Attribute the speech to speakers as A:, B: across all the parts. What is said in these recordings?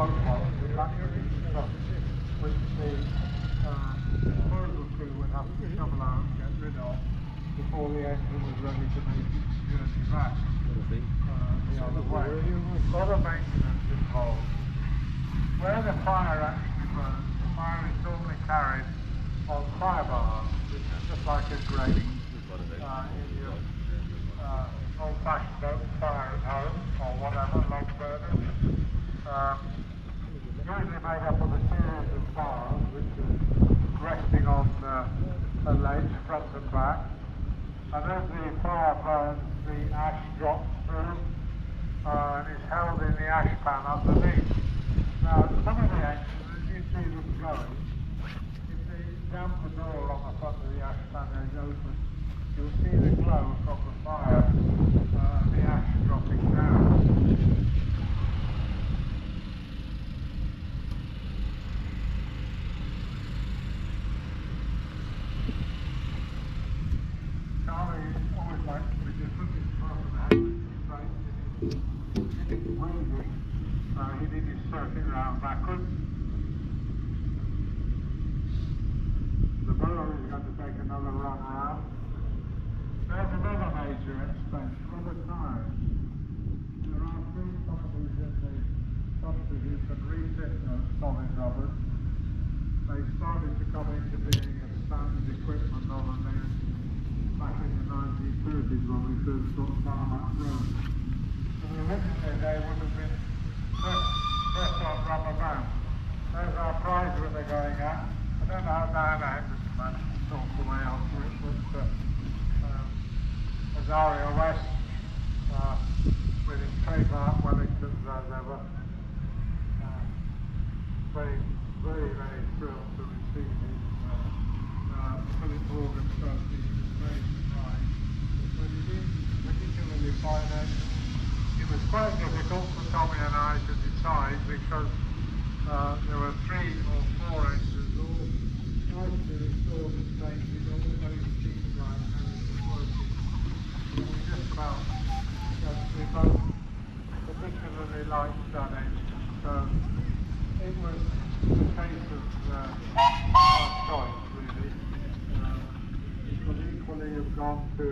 A: boat box, the battery stuff, which the disposal crew would have to shovel out and get rid of before the engine was ready to make its journey back the other way. A lot of maintenance involved. Where the fire actually burns, the fire is normally carried on fire bars, which is just like a grate in your old-fashioned open fire at home or whatever, log burner. Usually made up of a series of bars which are resting on a ledge, front and back. And as the fire burns, the ash drops through and is held in the ash pan underneath. Now, some of the engines, as you see them going, if the damper door on the front of the ash pan is open, you'll see the glow from the fire and the ash dropping down. Charlie always likes to be different in front of the house, he did weaving, he did his circuit round backwards. The burrow is going to take another run around. There's another major expense, rubber tyres. There are 3 companies in the country who can refit those solid rubbers. They started to come into being as standard equipment on the back in the 1930s when we first got tarmac roads. And originally they would have been pressed on rubber bands. There's our prize when they're going at. I don't know how Diana Henderson managed to talk the way onto it, but Azaria West with his trademark Wellingtons as ever. Very, very, very thrilled to receive his Philip Morgan trophy. He was very surprised. But he did particularly fine engine. It was quite difficult for Tommy and I to decide because there were 3 or 4 engines all nicely restored and painted, all very streamlined and it was working. And we just felt that we both particularly liked that engine. So it was a case of our choice really. It could equally have gone to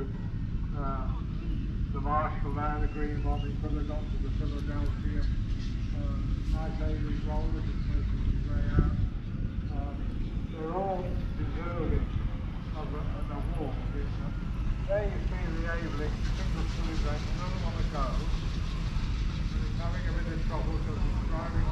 A: the Marshall there, the green one, it could have gone to the Philadelphia. My daily roller just making his way out. They're all deserving of an award. There you see the Aveling single fluid engine, doesn't want to go, but it's having a bit of trouble because it's driving